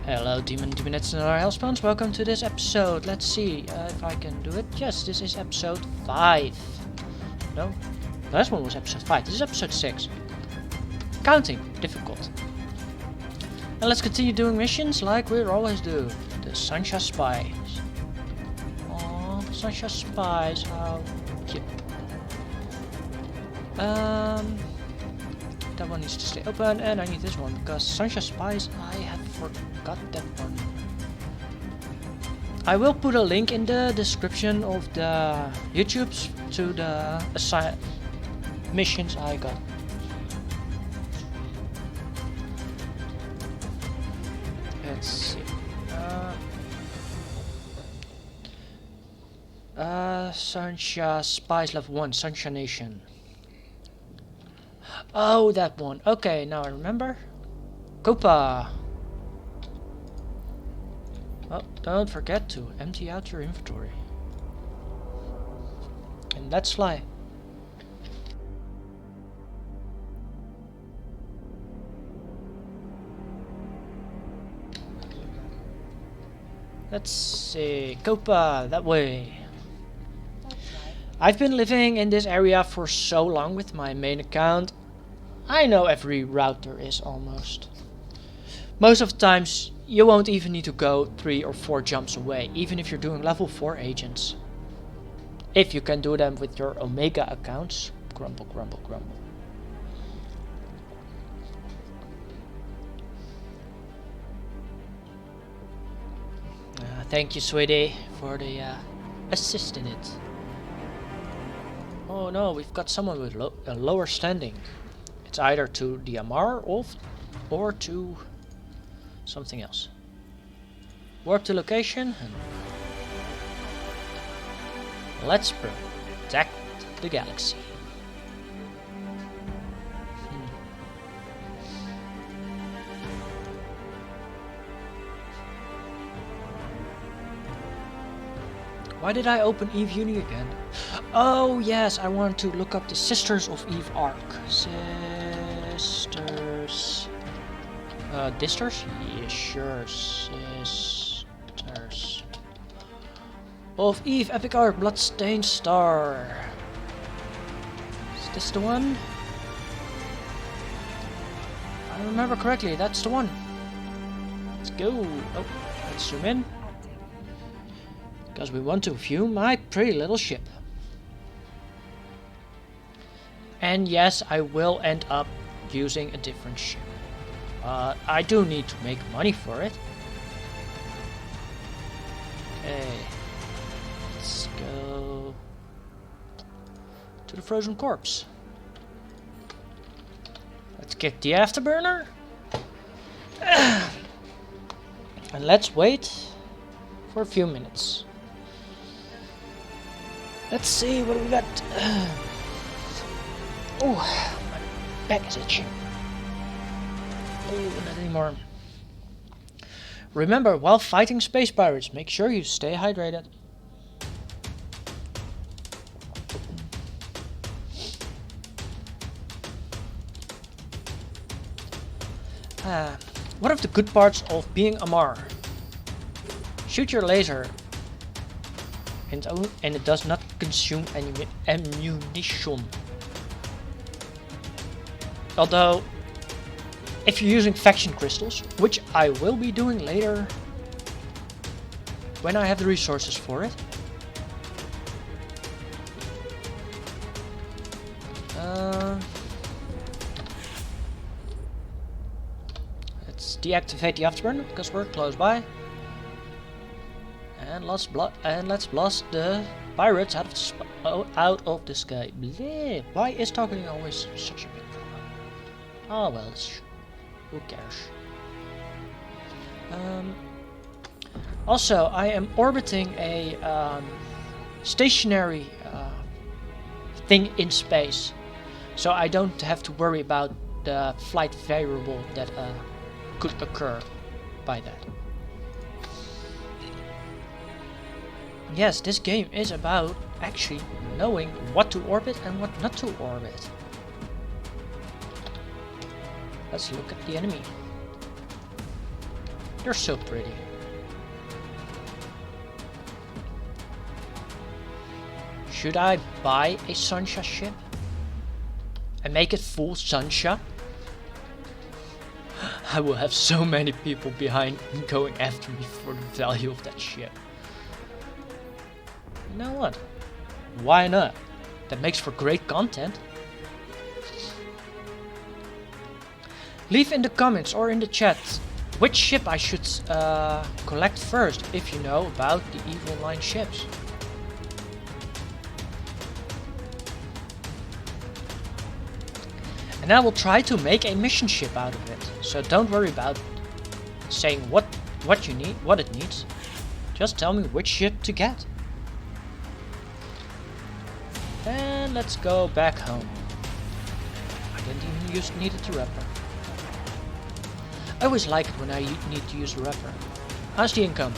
Hello demonettes and our hellspawns, welcome to this episode. Let's see if I can do it. Yes, this is episode 5. No, the last one was episode 5, this is episode 6. Counting, difficult. And let's continue doing missions like we always do. The Sancha Spies. Oh, Sancha Spies, how cute. That one needs to stay open, and I need this one because Sancha Spies, I have forgot that one. I will put a link in the description of the YouTubes to the missions I got. Let's see. Sancha Spies level 1, Sancha Nation. Oh, that one. Okay, now I remember. Copa. Oh, don't forget to empty out your inventory. And let's fly. Let's see. Copa, that way. I've been living in this area for so long with my main account. I know every route there is almost. Most of the times you won't even need to go 3 or 4 jumps away, even if you're doing level 4 agents. If you can do them with your Omega accounts. Grumble, grumble, grumble. Thank you, sweetie, for the assist in it. Oh no, we've got someone with a lower standing. It's either to the Amar or to something else. Warp to location and let's protect the galaxy. Why did I open EvE Uni again? Oh yes, I want to look up the Sisters of EvE Arc. Sisters. Disters? Yeah, sure. Sisters of EvE Epic Arc Bloodstained Star. Is this the one? If I remember correctly, that's the one. Let's go. Oh, let's zoom in. Because we want to view my pretty little ship. And yes, I will end up using a different ship. I do need to make money for it. Okay. Let's go to the Frozen Corpse. Let's kick the afterburner. And let's wait for a few minutes. Let's see what we got. Oh, my back is itching. Oh, not anymore. Remember, while fighting space pirates, make sure you stay hydrated. One of the good parts of being Amar. Shoot your laser. And it does not consume any ammunition. Although, if you're using faction crystals, which I will be doing later when I have the resources for it. Let's deactivate the afterburner because we're close by. And let's blast the pirates out of the sky. Bleh. Why is talking always such a big problem? Oh well, who cares? Also, I am orbiting a stationary thing in space, so I don't have to worry about the flight variable that could occur by that. Yes, this game is about actually knowing what to orbit and what not to orbit. Let's look at the enemy. You're so pretty. Should I buy a Sancha ship? And make it full Sancha? I will have so many people behind going after me for the value of that ship. You know what? Why not? That makes for great content. Leave in the comments or in the chat which ship I should collect first if you know about the EvE Online ships. And I will try to make a mission ship out of it. So don't worry about saying what you need, what it needs. Just tell me which ship to get. And let's go back home. I didn't even need it to wrapper. I always like it when I need to use a wrapper. How's the income?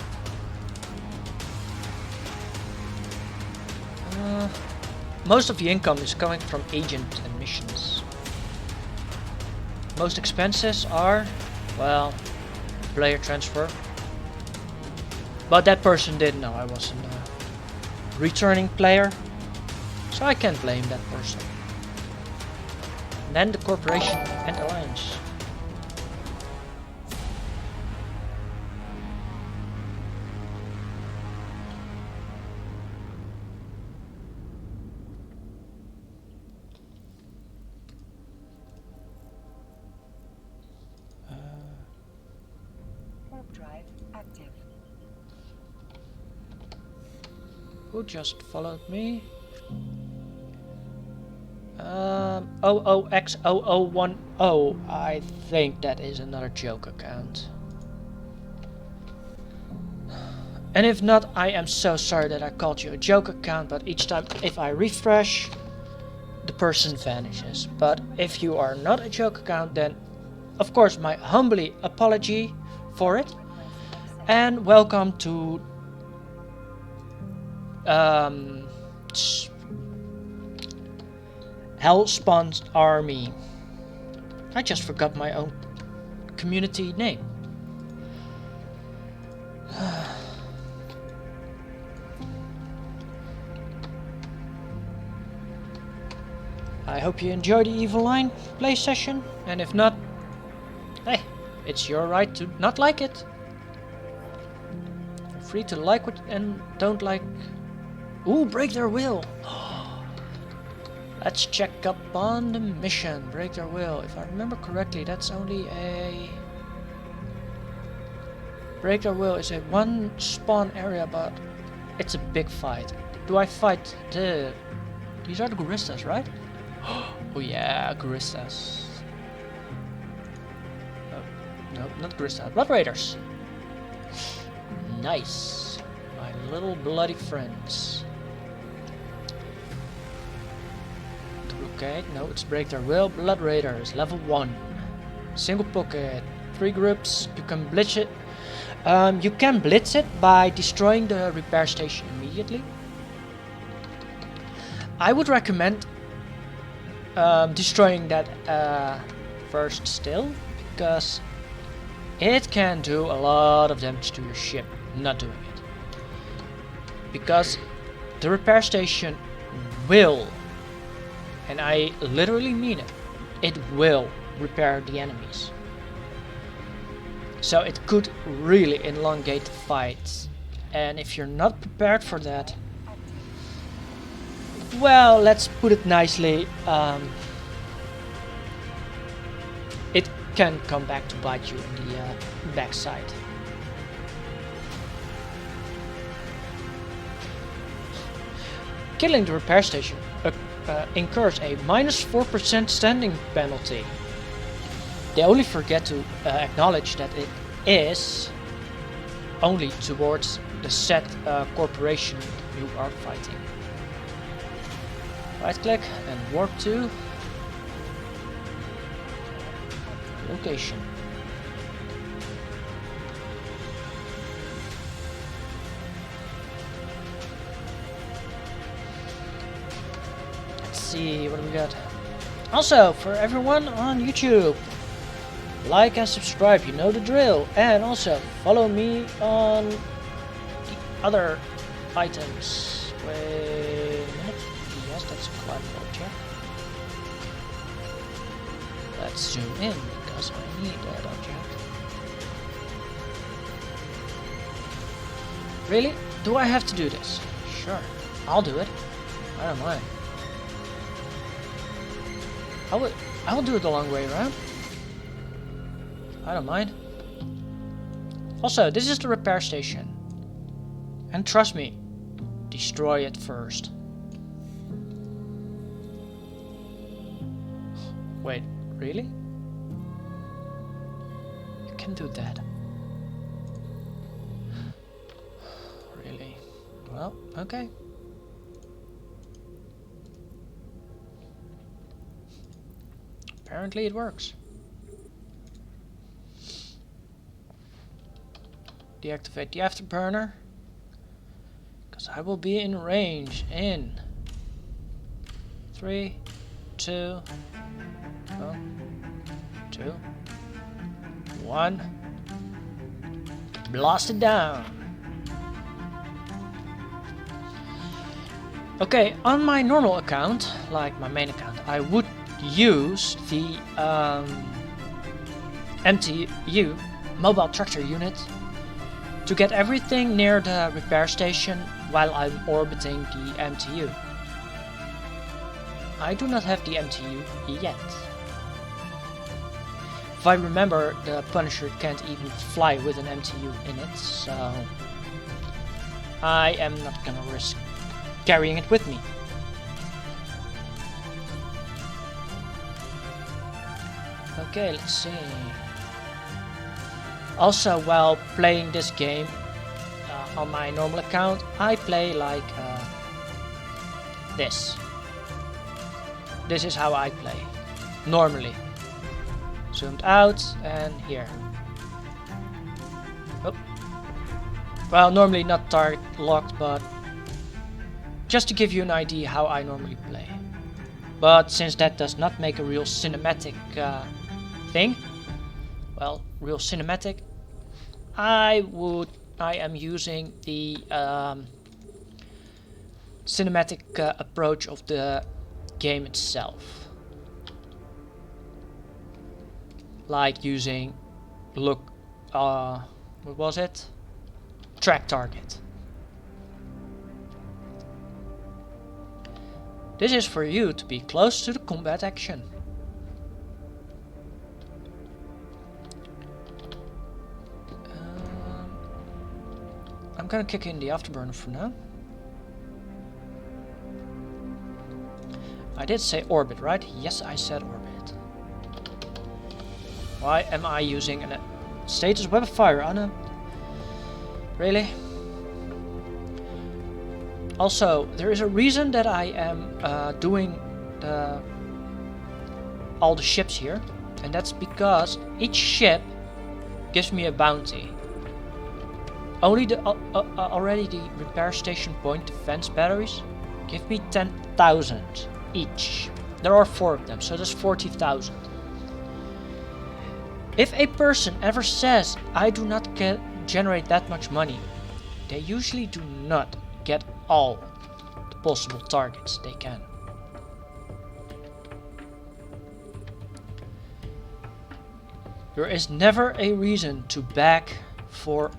Most of the income is coming from agent and missions. Most expenses are, well, player transfer. But that person didn't know I was a returning player, so I can't blame that person. And then the corporation and alliance. Who just followed me? OOX0010. I think that is another joke account. And if not, I am so sorry that I called you a joke account, but each time if I refresh, the person vanishes. But if you are not a joke account, then of course my humbly apology for it. And welcome to Hellspawn's Army. I just forgot my own community name. I hope you enjoyed the EvE Online play session, and if not, hey, it's your right to not like it. You're free to like what and don't like. Ooh, break their will. Let's check up on the mission. Break their will. If I remember correctly, that's only a... Break their will is a one spawn area, but it's a big fight. Do I fight the... These are the Guristas, right? Oh yeah, Guristas. Oh, no, not Guristas. Blood Raiders. Nice. My little bloody friends. Okay, no, it's Break Their Will. Blood Raiders, level 1. Single pocket, 3 groups. You can blitz it. You can blitz it by destroying the repair station immediately. I would recommend destroying that first still, because it can do a lot of damage to your ship not doing it. Because the repair station will, and I literally mean it, it will repair the enemies. So it could really elongate the fight. And if you're not prepared for that, well, let's put it nicely, it can come back to bite you in the backside. Killing the repair station incurs a -4% standing penalty. They only forget to acknowledge that it is only towards the set corporation you are fighting. Right click and warp to location. Let's see what we got. Also, for everyone on YouTube, like and subscribe, you know the drill. And also follow me on the other items. Wait a minute. Yes, that's a climbable object. Let's zoom in because I need that object. Really? Do I have to do this? Sure, I'll do it. I don't mind. I will do it the long way around. I don't mind. Also, this is the repair station. And trust me, destroy it first. Wait, really? You can do that. Really? Well, okay. Apparently it works. Deactivate the afterburner. Because I will be in range in 3, 2, 2, 1. Blast it down. Okay, on my normal account, like my main account, I would use the MTU, mobile tractor unit, to get everything near the repair station while I'm orbiting the MTU. I do not have the MTU yet. If I remember, the Punisher can't even fly with an MTU in it, so I am not gonna risk carrying it with me. Okay, let's see. Also, while playing this game on my normal account, I play like this. This is how I play, normally. Zoomed out and here. Oh. Well, normally not target locked, but just to give you an idea how I normally play. But since that does not make a real cinematic thing, well, real cinematic, I am using the cinematic approach of the game itself, like using what was it? Track target. This is for you to be close to the combat action. I'm gonna kick in the afterburner for now. I did say orbit, right? Yes, I said orbit. Why am I using a status weapon fire on him? Really? Also, there is a reason that I am doing all the ships here, and that's because each ship gives me a bounty. Only already the repair station point defense batteries give me 10,000 each. There are 4 of them, so that's 40,000. If a person ever says I do not generate that much money, they usually do not get all the possible targets they can. There is never a reason to beg for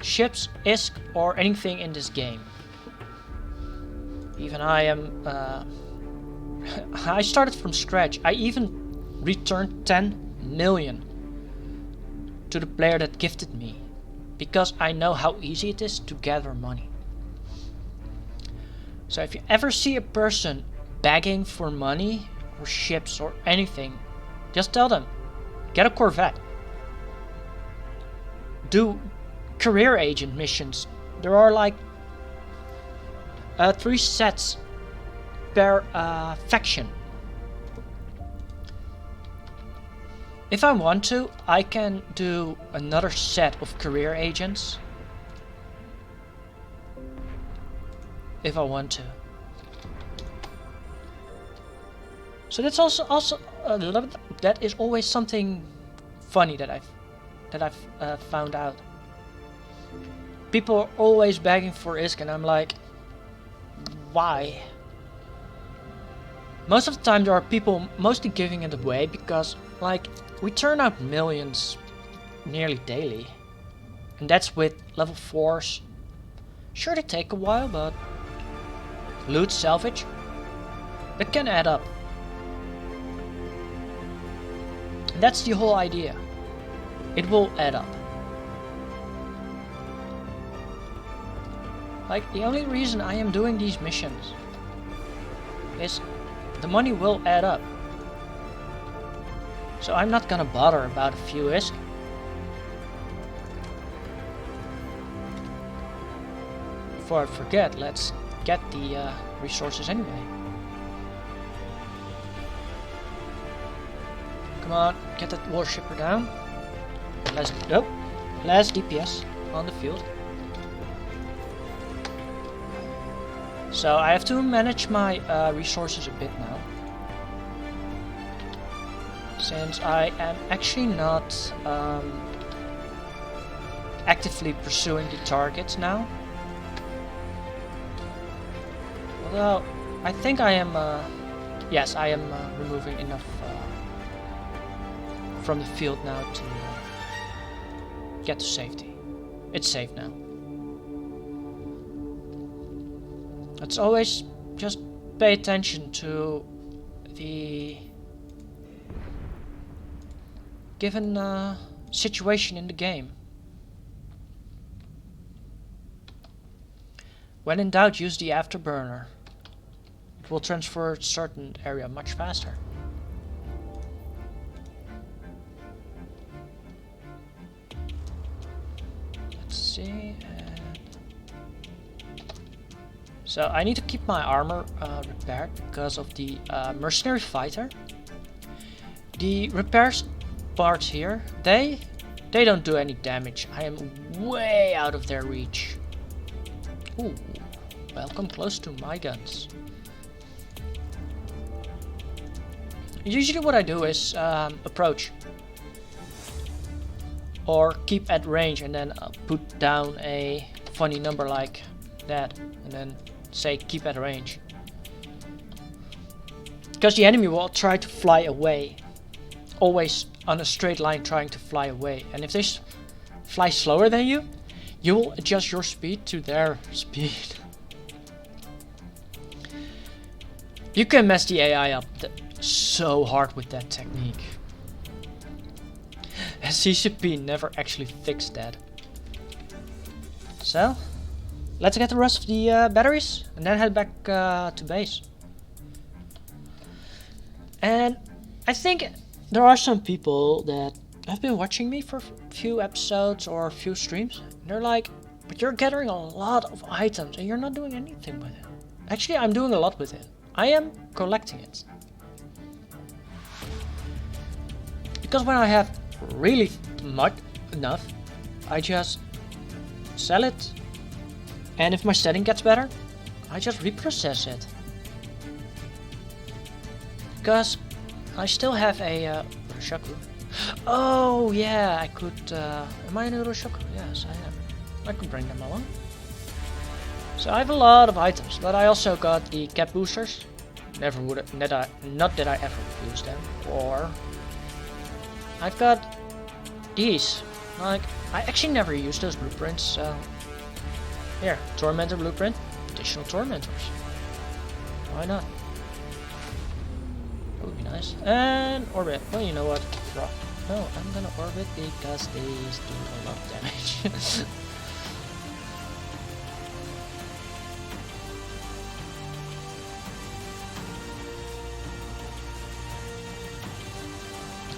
ships, ISK, or anything in this game. Even I am... I started from scratch. I even returned 10 million to the player that gifted me, because I know how easy it is to gather money. So if you ever see a person begging for money or ships or anything, just tell them, get a Corvette. Do career agent missions. There are like 3 sets per faction. If I want to, I can do another set of career agents. If I want to. So that's also that is always something funny that I've found out. People are always begging for ISK, and I'm like, why? Most of the time there are people mostly giving it away because, like, we turn out millions nearly daily. And that's with level 4s. Sure, they take a while, but loot, salvage, that can add up. And that's the whole idea. It will add up. Like, the only reason I am doing these missions is the money will add up. So I'm not gonna bother about a few ISK. Before I forget, let's get the resources anyway. Come on, get that warshipper down. Less DPS on the field. So I have to manage my resources a bit now. Since I am actually not actively pursuing the targets now. Although, I think I am, yes, I am removing enough from the field now to get to safety. It's safe now. Let's always just pay attention to the given situation in the game. When in doubt, use the afterburner. It will transfer a certain area much faster. Let's see. So I need to keep my armor repaired because of the mercenary fighter. The repairs parts here, they don't do any damage. I am way out of their reach. Ooh, welcome close to my guns. Usually what I do is approach or keep at range and then put down a funny number like that and then say keep at range. Because the enemy will try to fly away. Always on a straight line trying to fly away. And if they fly slower than you, you will adjust your speed to their speed. You can mess the AI up so hard with that technique. CCP never actually fixed that. So, let's get the rest of the batteries and then head back to base. And I think there are some people that have been watching me for a few episodes or a few streams. And they're like, but you're gathering a lot of items and you're not doing anything with it. Actually, I'm doing a lot with it. I am collecting it. Because when I have really enough, I just sell it. And if my setting gets better, I just reprocess it. Because I still have a Roshaku. Oh yeah, I could. Am I in a Roshaku? Yes, I am. I could bring them along. So I have a lot of items, but I also got the cap boosters. Never would not that I ever use them. Or I've got these. Like I actually never use those blueprints. So here, Tormentor blueprint, additional Tormentors. Why not? That would be nice. And orbit. Well, you know what? No, I'm gonna orbit because these do a lot of damage.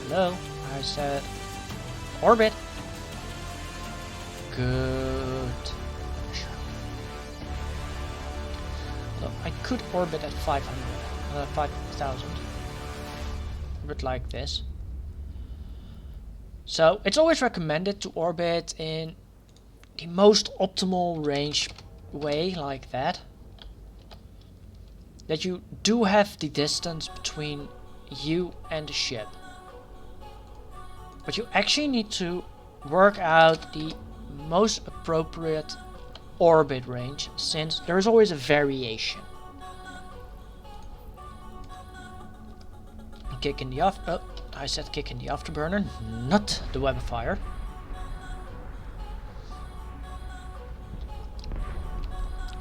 Hello, I said orbit. Good. So I could orbit at 5,000. Orbit like this. So it's always recommended to orbit in the most optimal range way, like that. That you do have the distance between you and the ship. But you actually need to work out the most appropriate orbit range, since there is always a variation. Kick in the off. Oh, I said kick in the afterburner, not the webifier.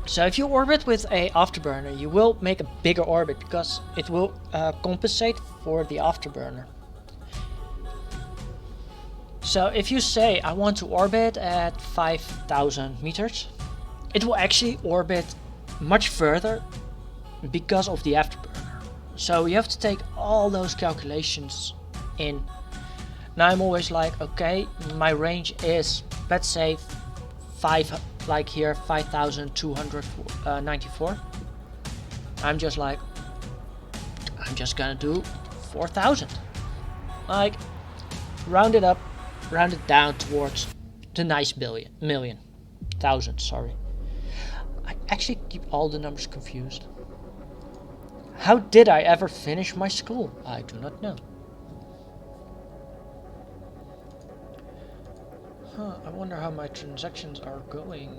So if you orbit with a afterburner, you will make a bigger orbit because it will compensate for the afterburner. So if you say I want to orbit at 5,000 meters, it will actually orbit much further because of the afterburner. So you have to take all those calculations in. Now I'm always like, okay, my range is, let's say, like here 5,294. I'm just gonna do 4,000. Like, round it up, round it down towards the nice thousand, sorry. I actually keep all the numbers confused. How did I ever finish my school? I do not know. I wonder how my transactions are going.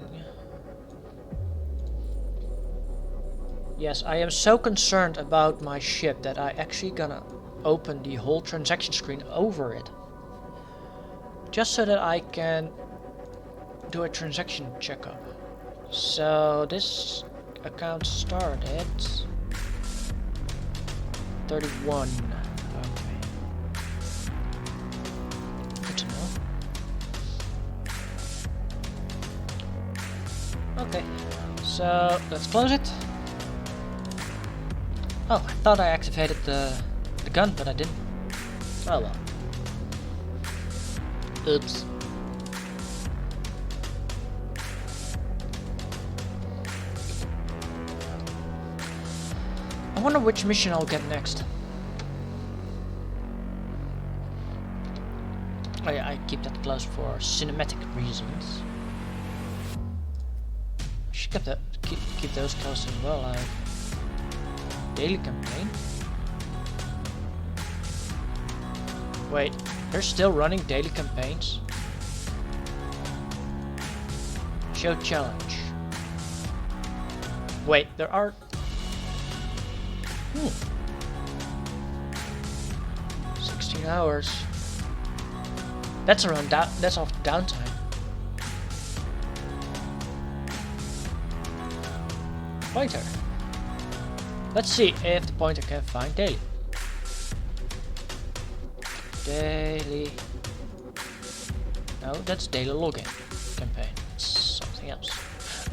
Yes, I am so concerned about my ship that I actually gonna open the whole transaction screen over it. Just so that I can do a transaction checkup. So this account started 31. Okay. Good to know. Okay, so let's close it. Oh, I thought I activated the gun, but I didn't. Oh well. Oops. I wonder which mission I'll get next. Oh yeah, I keep that close for cinematic reasons. Should keep those close as well. Like daily campaign. Wait, they're still running daily campaigns? Show challenge. Wait, there are... 16 hours. That's around that's off downtime. Pointer. Let's see if the pointer can find daily. Daily. No, that's daily login campaign. It's something else.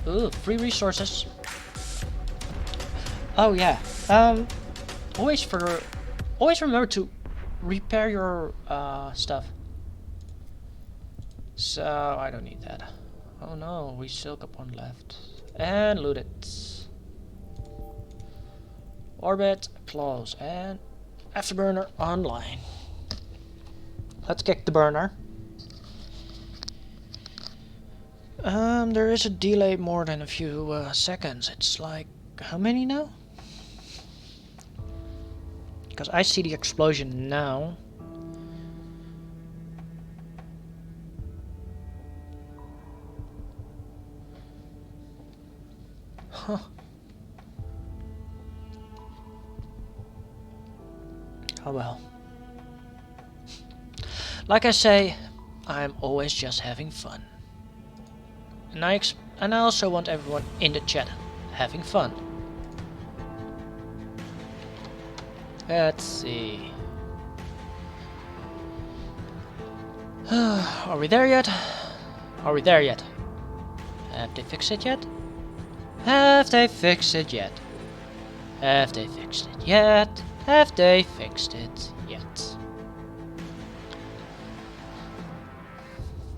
Ooh, free resources. Oh yeah. Always remember to repair your stuff. So I don't need that. Oh no, we still got one left. And loot it. Orbit, close, and afterburner online. Let's kick the burner. There is a delay more than a few seconds. It's like, how many now? Because I see the explosion now. Huh. Oh well. Like I say, I'm always just having fun. And I also want everyone in the chat having fun. Let's see. Are we there yet? Are we there yet? Have they fixed it yet? Have they fixed it yet? Have they fixed it yet? Have they fixed it yet?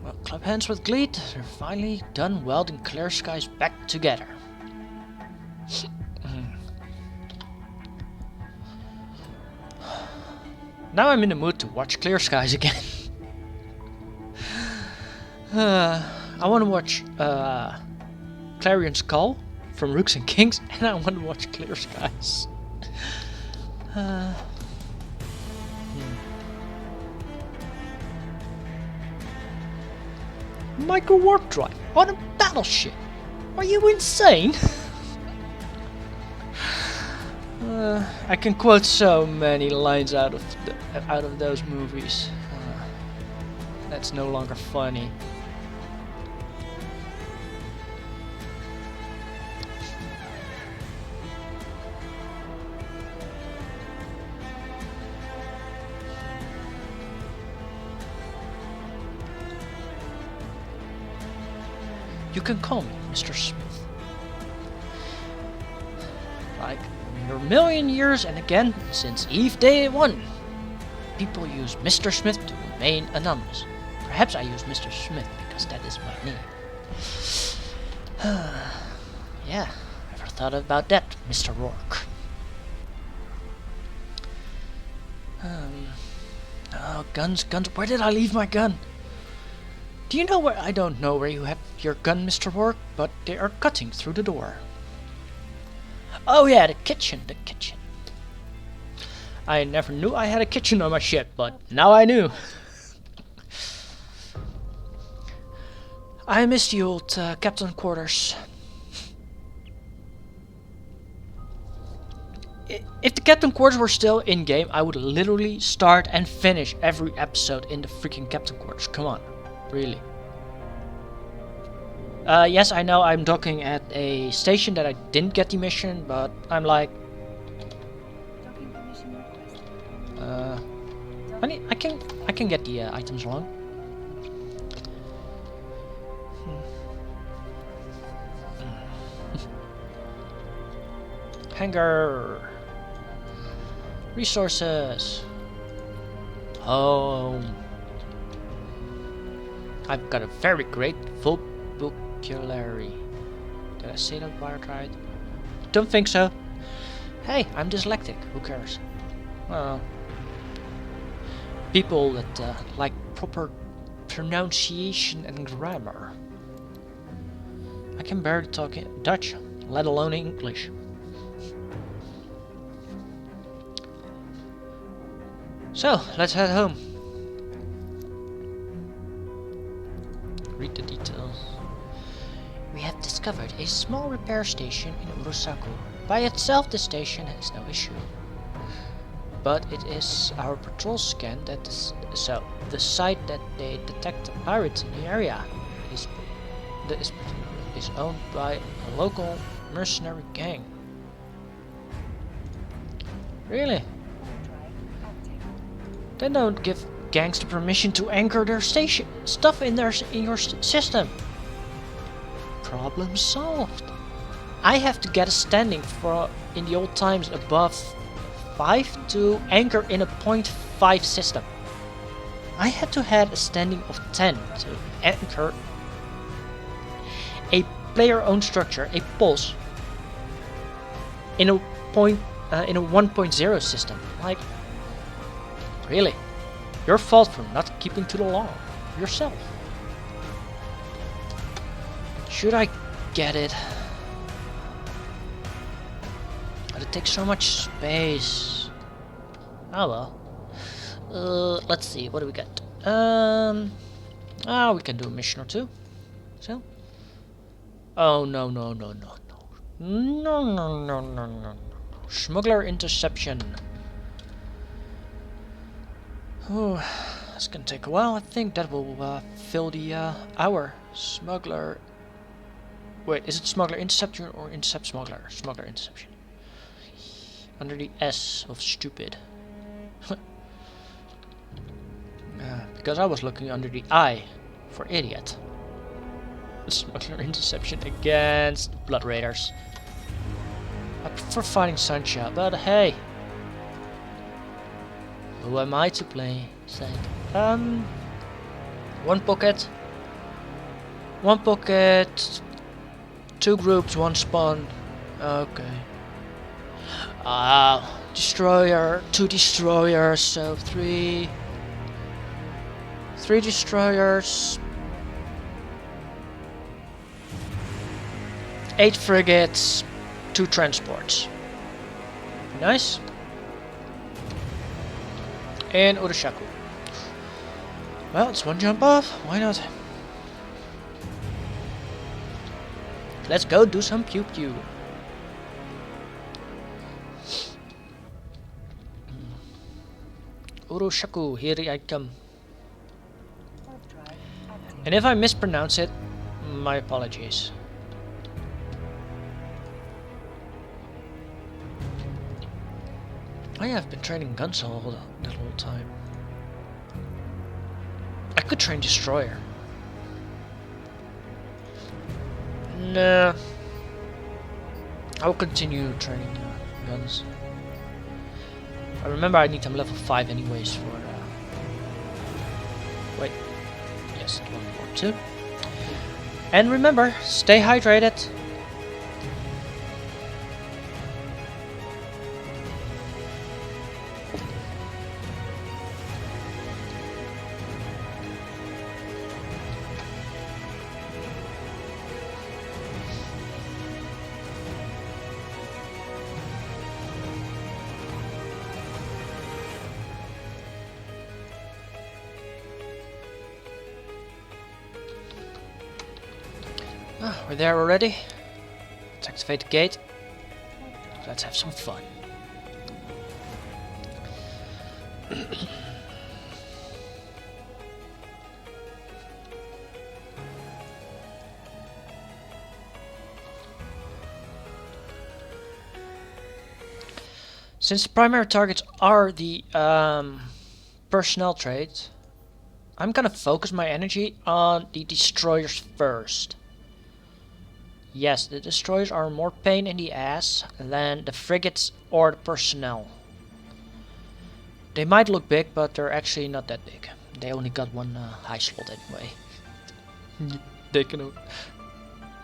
Well, clap hands with glee. They're finally done welding Clear Skies back together. Now I'm in the mood to watch Clear Skies again. I want to watch Clarion's Call from Rooks and Kings, and I want to watch Clear Skies. Micro warp drive on a battleship. Are you insane? I can quote so many lines out of those movies. That's no longer funny. You can call me Mr. Smith. Like a million years and again since EvE Day 1, people use Mr. Smith to remain anonymous. Perhaps I use Mr. Smith because that is my name. Yeah, ever thought about that, Mr. Rourke? Oh, guns. Where did I leave my gun? Do you know where? I don't know where you have your gun, Mr. Rourke, but they are cutting through the door. Oh yeah, the kitchen. I never knew I had a kitchen on my ship, but now I knew. I miss the old captain quarters. If the captain quarters were still in game, I would literally start and finish every episode in the freaking captain quarters. Come on, really. Yes, I know I'm docking at a station that I didn't get the mission, but I'm like, I can get the items along. Hangar. Resources. Home. I've got a very great vocabulary. Did I say that word right? Don't think so. Hey, I'm dyslexic. Who cares? Well, people that like proper pronunciation and grammar. I can barely talk Dutch, let alone English. So, let's head home. Read the details. We have discovered a small repair station in Urusaku. By itself, the station has no issue. But it is our patrol scan that the site that they detect the pirates in the area is owned by a local mercenary gang. Really? They don't give gangs the permission to anchor their station stuff in your system. Problem solved. I have to get a standing for in the old times above 5 to anchor in a 0.5 system. I had to have a standing of 10 to anchor a player-owned structure, a pulse, in a 1.0 system. Like, really? Your fault for not keeping to the law yourself. Should I get it? But it takes so much space. Oh well. Let's see, what do we got? We can do a mission or two. So? Oh no. No. Smuggler interception. Oh, it's gonna take a while. I think that will fill the hour. Smuggler. Wait, is it smuggler interception or intercept smuggler? Smuggler interception. Under the S of stupid. Because I was looking under the I for idiot. Smuggler interception against Blood Raiders. I prefer fighting Sancha, but hey. Who am I to play? Said. One pocket. 2 groups, 1 spawn. Okay. Destroyer, 2 destroyers, so 3 destroyers, 8 frigates, 2 transports. Nice. And Urusaku. Well, it's 1 jump off. Why not? Let's go do some pew pew. Urushaku, here I come. And if I mispronounce it, my apologies. I have been training guns that whole time. I could train destroyer. Nah. I'll continue training guns. I remember I need them level 5 anyways for... wait. Yes, 1 more 2. And remember, stay hydrated. Oh, we're there already. Let's activate the gate. Let's have some fun. Since the primary targets are the personnel trades, I'm gonna focus my energy on the destroyers first. Yes, the destroyers are more pain in the ass than the frigates or the personnel. They might look big, but they're actually not that big. They only got one high slot anyway. They can...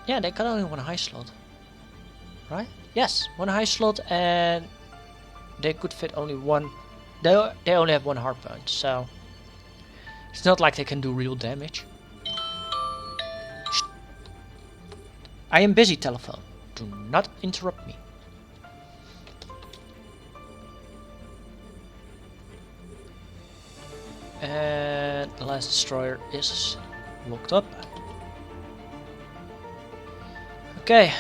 yeah, they got only one high slot. Right? Yes, one high slot, and they could fit only one... They only have one hard point, so... it's not like they can do real damage. I am busy, telephone. Do not interrupt me. And the last destroyer is locked up. Okay.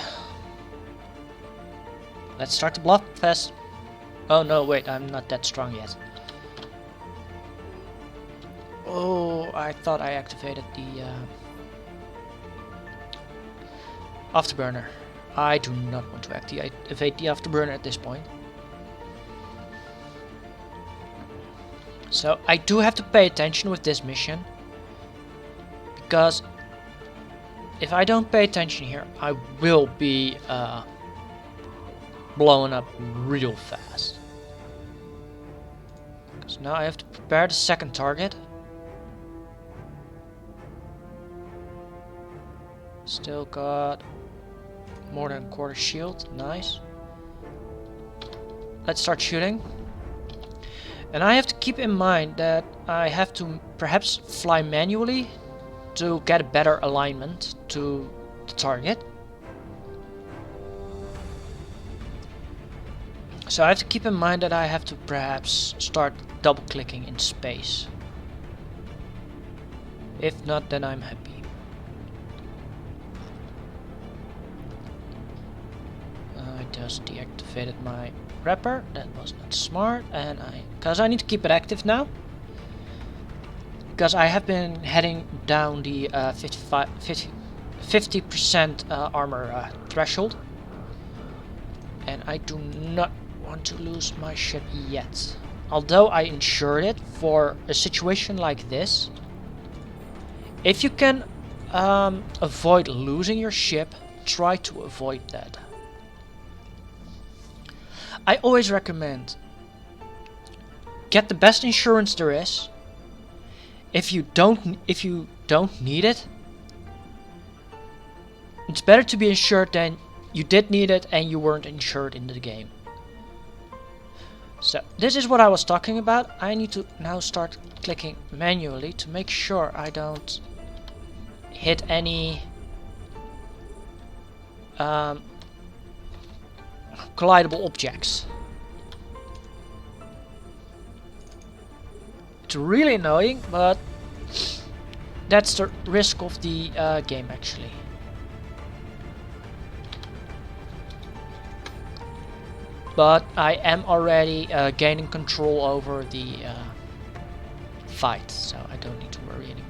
Let's start the block fest. Oh no, wait, I'm not that strong yet. Oh, I thought I activated the afterburner. I do not want to activate the afterburner at this point. So I do have to pay attention with this mission, because if I don't pay attention here, I will be blown up real fast. Because now I have to prepare the second target. Still got more than a quarter shield, nice. Let's start shooting. And I have to keep in mind that I have to perhaps fly manually to get a better alignment to the target. So I have to keep in mind that I have to perhaps start double clicking in space. If not, then I'm happy. I just deactivated my wrapper. That was not smart, and because I need to keep it active now. Because I have been heading down the 50% armor threshold. And I do not want to lose my ship yet. Although I insured it for a situation like this. If you can avoid losing your ship, try to avoid that. I always recommend get the best insurance there is. If you don't need it, it's better to be insured than you did need it and you weren't insured in the game. So this is what I was talking about. I need to now start clicking manually to make sure I don't hit any collidable objects. It's really annoying, but that's the risk of the game actually. But I am already gaining control over the fight, so I don't need to worry anymore.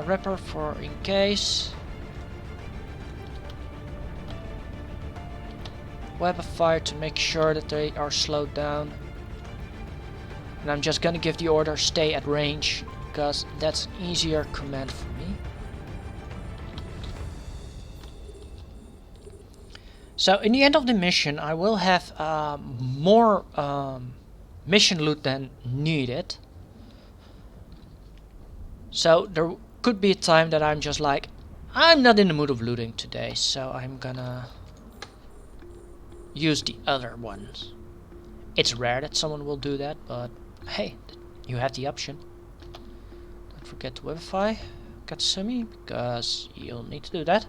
Wrapper for in case. Web of fire to make sure that they are slowed down. And I'm just gonna give the order stay at range, because that's an easier command for me. So in the end of the mission I will have more mission loot than needed. So there could be a time that I'm just like, I'm not in the mood of looting today, so I'm gonna use the other ones. It's rare that someone will do that, but hey, you have the option. Don't forget to Wi-Fi Katsumi, because you'll need to do that.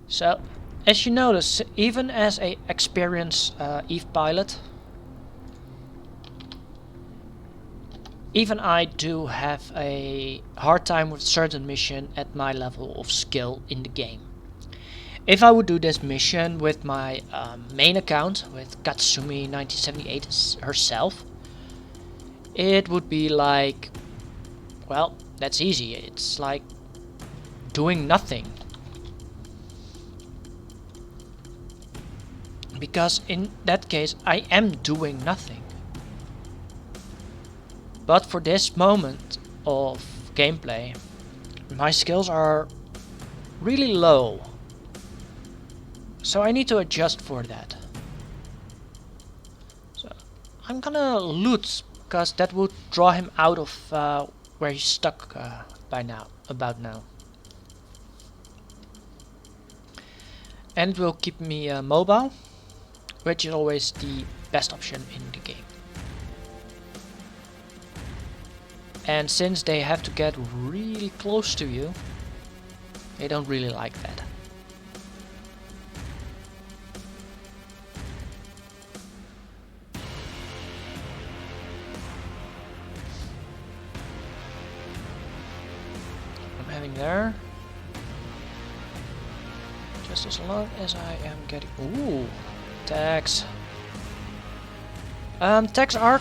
So, as you notice, even as a experienced EvE pilot, even I do have a hard time with certain mission at my level of skill in the game. If I would do this mission with my main account, with Katsumi 1978 herself, it would be like, well, that's easy. It's like doing nothing. Because in that case, I am doing nothing. But for this moment of gameplay, my skills are really low. So I need to adjust for that. So I'm gonna loot, because that would draw him out of where he's stuck about now. And it will keep me mobile, which is always the best option in the game. And since they have to get really close to you, they don't really like that. I'm heading there. Just as long as I am getting... Ooh, tags. Tags are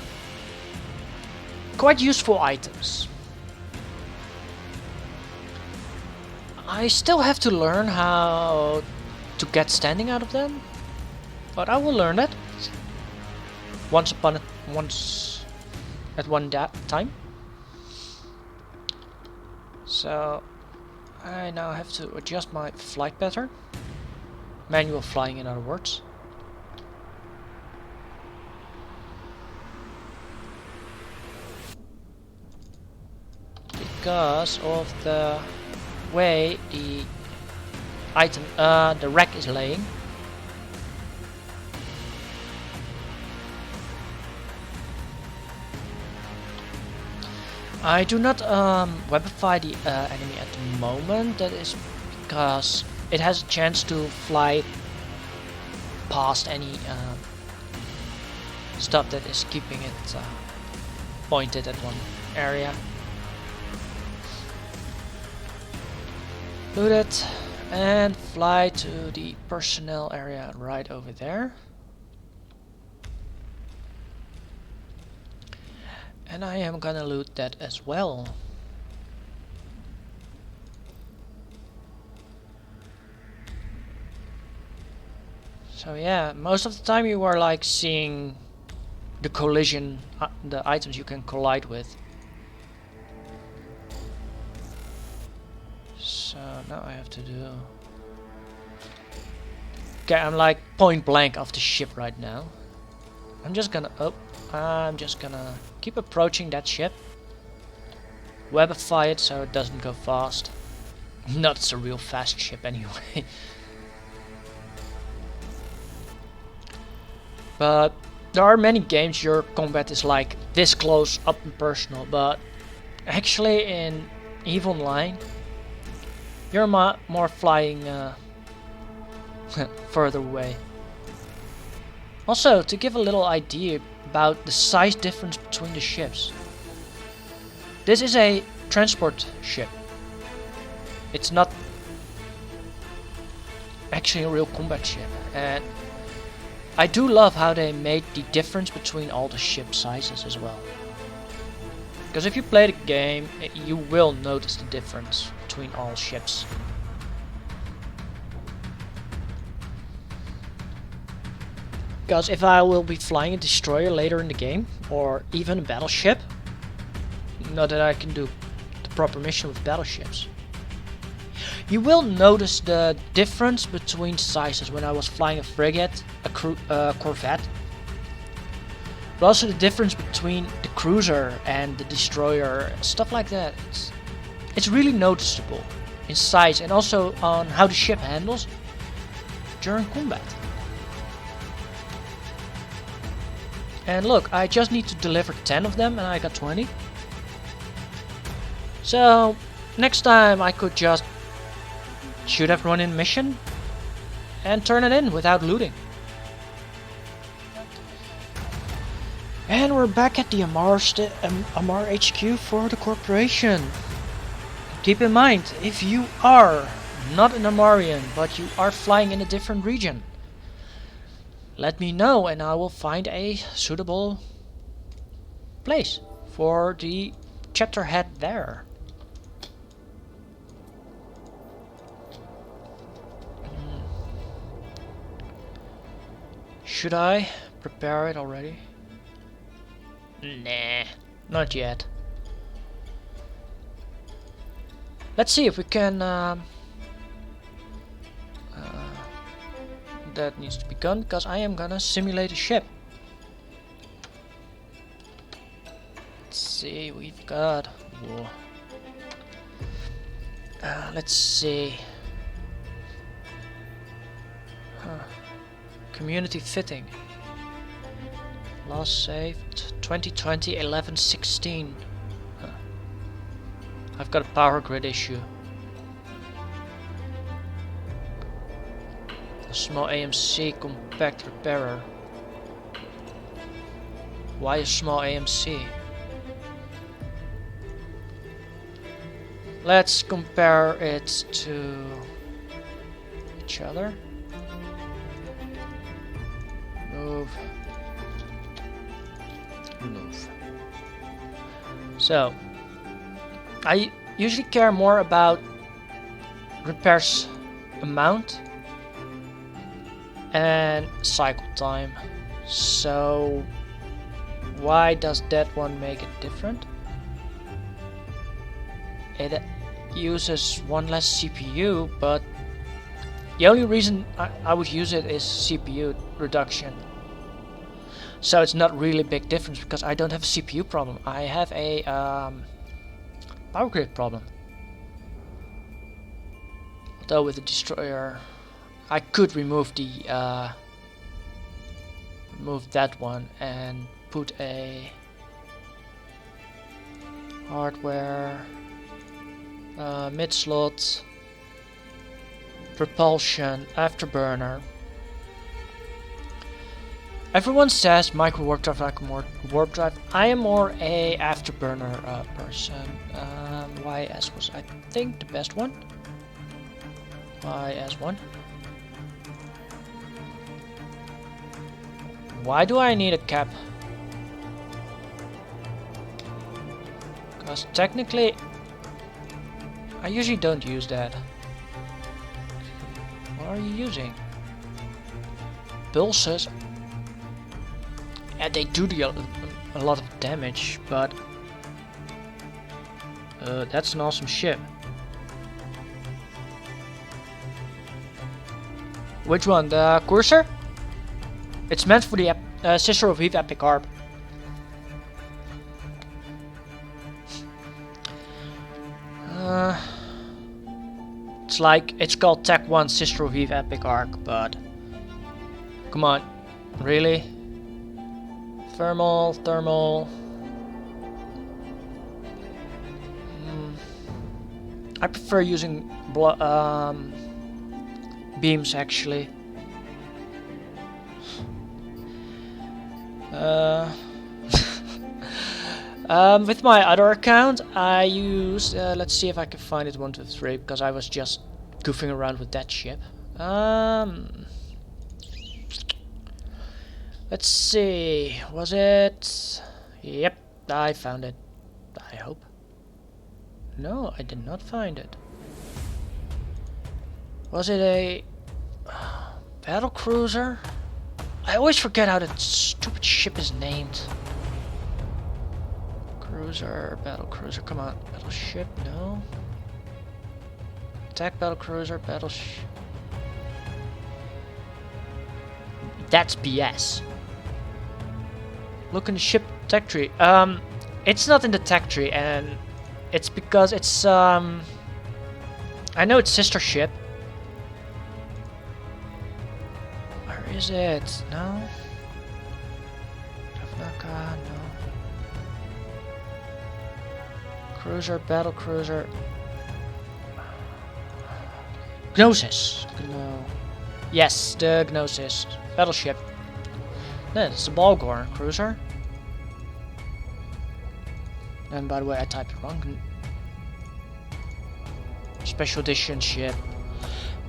quite useful items. I still have to learn how to get standing out of them, but I will learn that once at one time. So I now have to adjust my flight pattern, manual flying in other words. Because of the way the the rack is laying. I do not weapify the enemy at the moment. That is because it has a chance to fly past any stuff that is keeping it pointed at one area. Loot it and fly to the personnel area right over there. And I am gonna loot that as well. So yeah, most of the time you are like seeing the collision, the items you can collide with. So now I have to do... Okay, I'm like point blank off the ship right now. I'm just gonna keep approaching that ship. Webify it so it doesn't go fast. Not it's a real fast ship anyway. But there are many games your combat is like this close up and personal, but actually in EVE Online you're more flying further away. Also, to give a little idea about the size difference between the ships. This is a transport ship. It's not actually a real combat ship. And I do love how they made the difference between all the ship sizes as well. Because if you play the game, you will notice the difference between all ships. Because if I will be flying a destroyer later in the game, or even a battleship, not that I can do the proper mission with battleships, you will notice the difference between sizes when I was flying a frigate, a corvette, but also the difference between the cruiser and the destroyer, stuff like that. It's really noticeable in size and also on how the ship handles during combat. And look, I just need to deliver 10 of them and I got 20. So next time I could just shoot everyone in mission and turn it in without looting. And we're back at the Amar HQ for the corporation. Keep in mind, if you are not an Amarian but you are flying in a different region, let me know and I will find a suitable place for the chapter head there. Should I prepare it already? Nah, not yet. Let's see if we can... that needs to be done, because I am gonna simulate a ship. Let's see, we've got... Whoa. Let's see. Community fitting. Last saved 2020 11/16. I've got a power grid issue. A small AMC compact repairer. Why a small AMC? Let's compare it to each other. Move. Move. So, I usually care more about repairs amount and cycle time. So, why does that one make it different? It uses one less CPU, but the only reason I would use it is CPU reduction. So it's not really a big difference because I don't have a CPU problem. I have a power grid problem. Although with the destroyer, I could remove the remove that one and put a hardware mid slot. Propulsion, afterburner. Everyone says micro warp drive like more warp drive. I am more a afterburner person. YS was, I think, the best one. YS1. Why do I need a cap? Because technically, I usually don't use that. What are you using? Pulses. Yeah, they do a lot of damage, but that's an awesome ship. Which one? The Courser? It's meant for the sister of EvE Epic Arb. It's like, it's called Tech 1 Sister of EvE Epic Arc, but come on, really? Thermal. I prefer using beams actually. With my other account, I used. Let's see if I can find it 123 because I was just goofing around with that ship. Let's see. Was it? Yep, I found it. I hope. No, I did not find it. Was it a battle cruiser? I always forget how that stupid ship is named. Cruiser, battle cruiser, come on. Battleship, no. Attack battle cruiser, battleship. That's BS. Look in the ship tech tree. It's not in the tech tree, and it's because it's I know it's sister ship. Where is it? No. Ravnaka, no. Cruiser, battle cruiser. Gnosis. No. Yes, the Gnosis. Battleship. No, it's the Balgorn cruiser. And by the way, I typed it wrong. Special edition ship.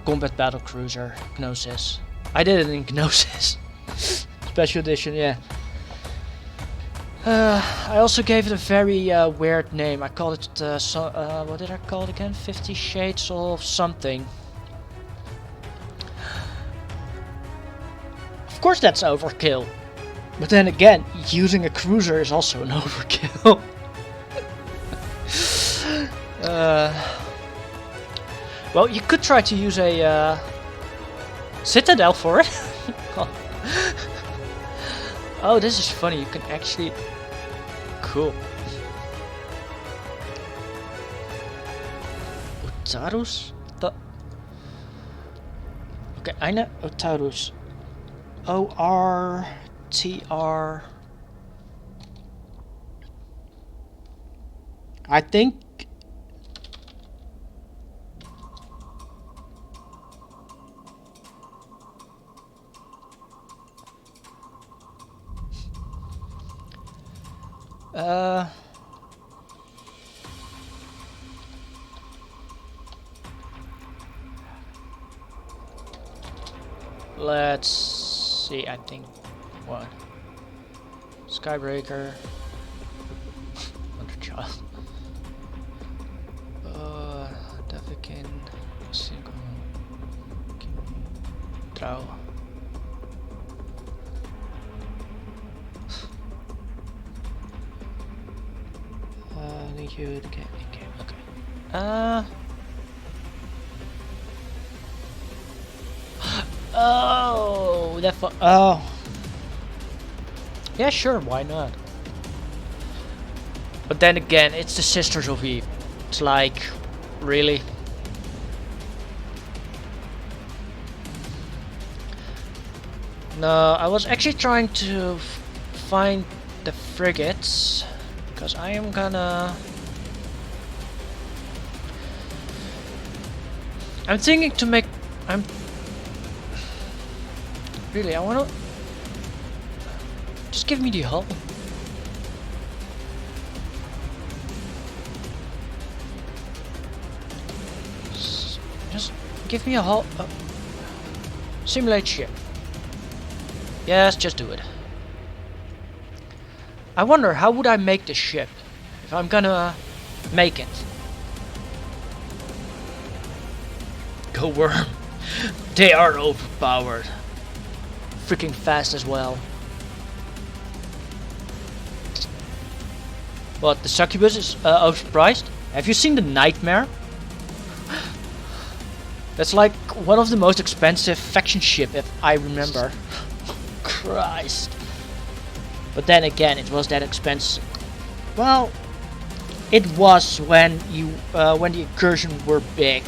Combat battle cruiser. Gnosis. I did it in Gnosis. Special edition, yeah. I also gave it a very weird name. I called it, what did I call it again? 50 Shades of something. Of course that's overkill. But then again, using a cruiser is also an overkill. Well, you could try to use a Citadel for it. Oh, this is funny. You can actually... Cool. Otarus? Okay, I know Otarus. O-R-T-R... I think... Let's see, I think what? Skybreaker. Wonderchild. Davikin. Trouw. Thank you. Okay. Oh, that oh. Yeah, sure, why not? But then again, it's the Sisters of EvE. It's like, really? No, I was actually trying to find the frigates, because I am gonna... I'm thinking to make... Really, I wanna... Just give me the hull. Just give me a hull. Simulate ship. Yes, just do it. I wonder, how would I make the ship? If I'm gonna make it. Go worm. They are overpowered. Freaking fast as well. What, the succubus is overpriced? Have you seen the Nightmare? That's like one of the most expensive faction ship, if I remember. Christ. But then again, it was that expensive. Well, it was when when the incursions were big.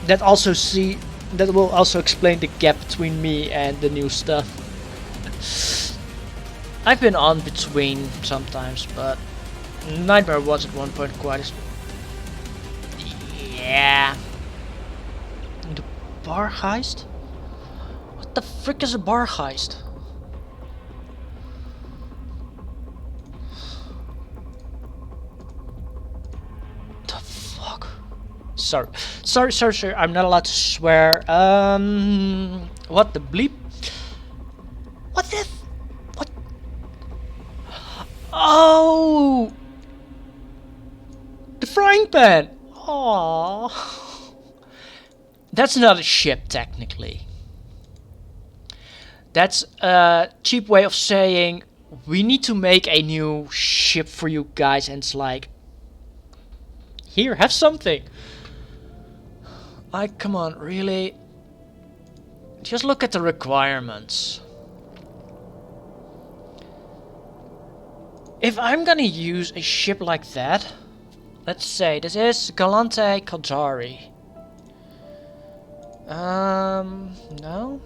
That will also explain the gap between me and the new stuff. I've been on between sometimes, but Nightmare was at one point quite as... Yeah. The bar heist? What the frick is a bar heist? Sorry. Sorry. I'm not allowed to swear. What the bleep? What the? What? Oh! The frying pan! Aww. That's not a ship, technically. That's a cheap way of saying we need to make a new ship for you guys, and it's like, here, have something. Like, come on, really? Just look at the requirements. If I'm gonna use a ship like that, let's say this is Galante Kaldari. No?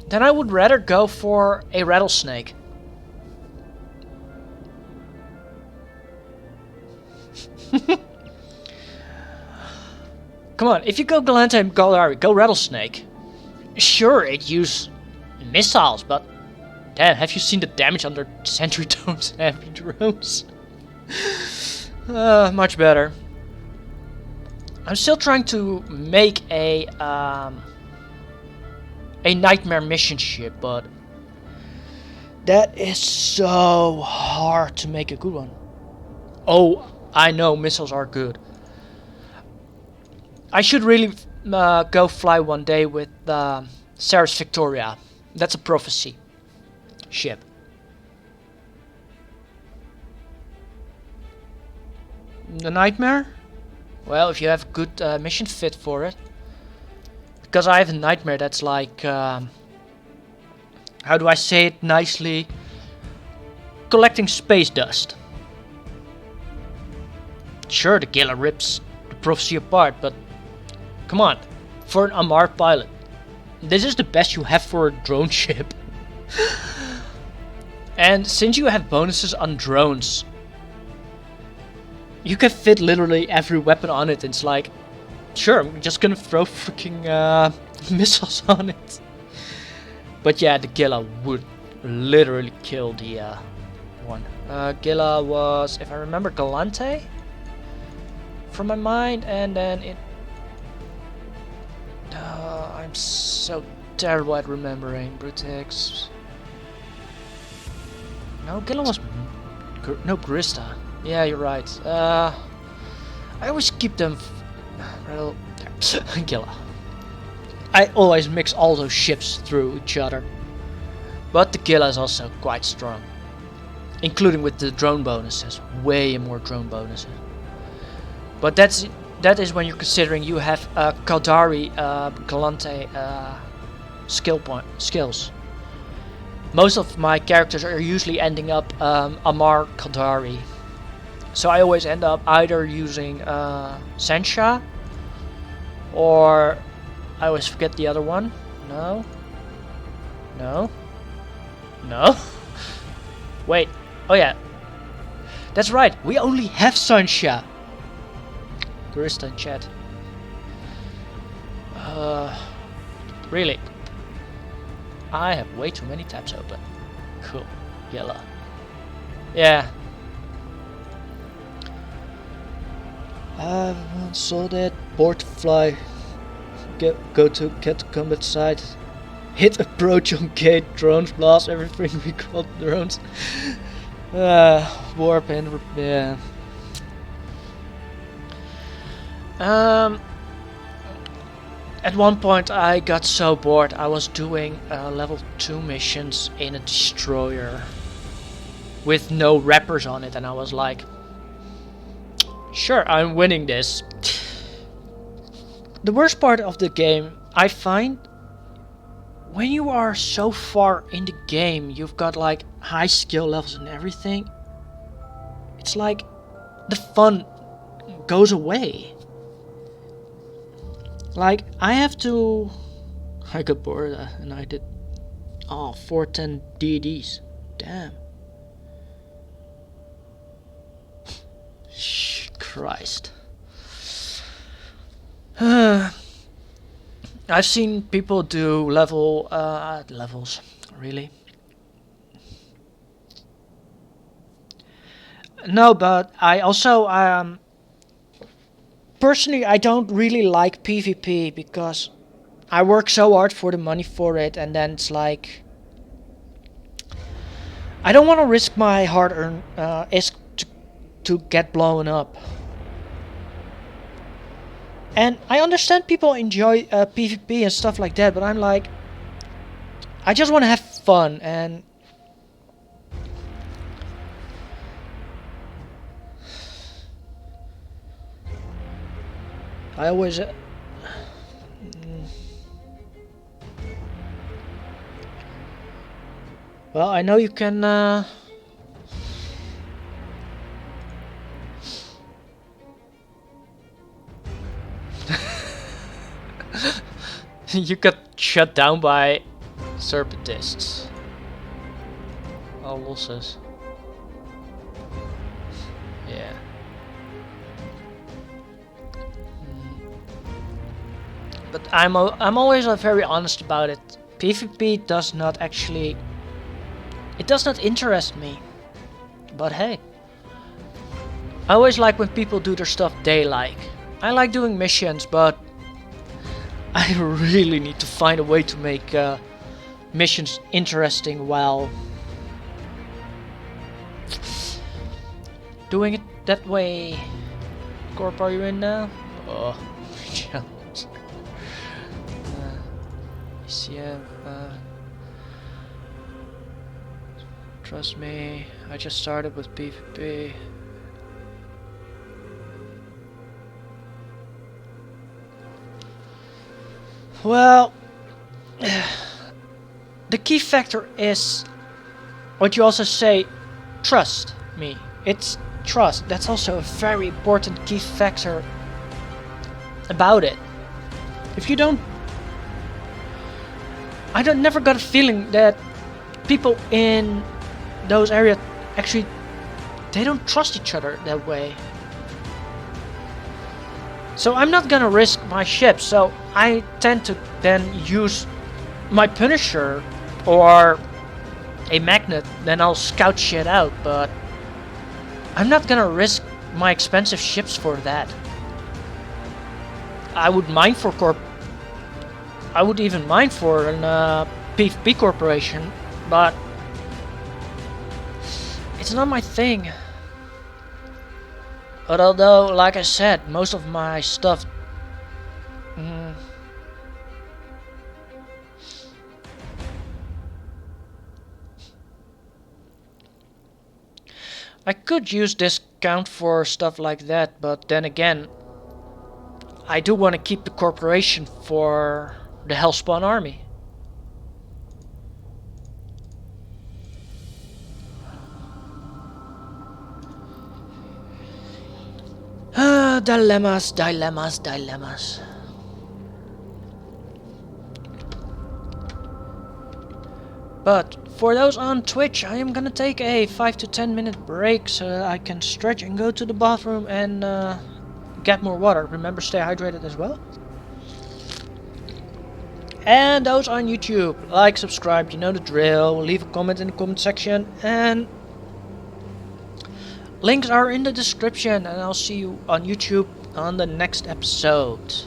Then I would rather go for a rattlesnake. Come on, if you go Galante and Kaldari, go rattlesnake. Sure, it uses missiles, but damn, have you seen the damage under sentry drones and heavy drones? Much better. I'm still trying to make a nightmare mission ship, but that is so hard to make a good one. Oh, I know missiles are good. I should really go fly one day with Ceres Victoria. That's a prophecy ship. The nightmare? Well, if you have a good mission fit for it. Because I have a nightmare that's like, how do I say it nicely? Collecting space dust. Sure, the Gila rips the prophecy apart, but come on, for an Amar pilot, this is the best you have for a drone ship. And since you have bonuses on drones, you can fit literally every weapon on it. It's like, sure, I'm just gonna throw freaking missiles on it. But yeah, the Gila would literally kill the one. Gila was, if I remember, Galante from my mind, and then it... I'm so terrible at remembering. Brutex. No, Gila was... No, Grista. Yeah, you're right. I always keep them... Well, Gila. I always mix all those ships through each other. But the Gila is also quite strong. Including with the drone bonuses. Way more drone bonuses. But that is when you're considering you have Kaldari Galante skills. Most of my characters are usually ending up Amar Kaldari. So I always end up either using Sensha, or I always forget the other one. No. Wait. Oh yeah. That's right. We only have Sensha. Grista in chat. Really? I have way too many tabs open. Cool. Yellow. Yeah. I saw that board fly. Go to combat site. Hit approach on gate. Drones blast everything we call drones. Warp and yeah. At one point I got so bored I was doing level 2 missions in a destroyer with no wrappers on it, and I was like, sure, I'm winning this. The worst part of the game, I find, when you are so far in the game, you've got like high skill levels and everything, it's like the fun goes away. Like, I got bored and I did 410 DDs. Damn. Christ. I've seen people do levels, really. No, but I also personally, I don't really like PvP because I work so hard for the money for it, and then it's like I don't want to risk my hard-earned ISK to get blown up. And I understand people enjoy PvP and stuff like that, but I'm like, I just want to have fun, and I always well, I know you can you got shut down by serpentists. All losses. Yeah. But I'm always very honest about it. PvP does not actually... It does not interest me. But hey. I always like when people do their stuff they like. I like doing missions, but I really need to find a way to make missions interesting while doing it that way. Corp, are you in now? Oh, challenge. Yeah, trust me, I just started with PvP. Well, the key factor is what you also say, trust me. It's trust. That's also a very important key factor about it. If you don't... I never got a feeling that people in those areas actually, they don't trust each other that way. So I'm not gonna risk my ship, so I tend to then use my Punisher or a magnet, then I'll scout shit out, but I'm not gonna risk my expensive ships for that. I would mine for I would even mine for an PvP corporation, but it's not my thing. But although, like I said, most of my stuff... I could use discount for stuff like that, but then again, I do want to keep the corporation for the Hellspawn army. Dilemmas, dilemmas, dilemmas. But for those on Twitch, I am gonna take a 5 to 10 minute break so that I can stretch and go to the bathroom and get more water. Remember, stay hydrated as well. And those on YouTube, like, subscribe, you know the drill. Leave a comment in the comment section, and links are in the description, and I'll see you on YouTube on the next episode.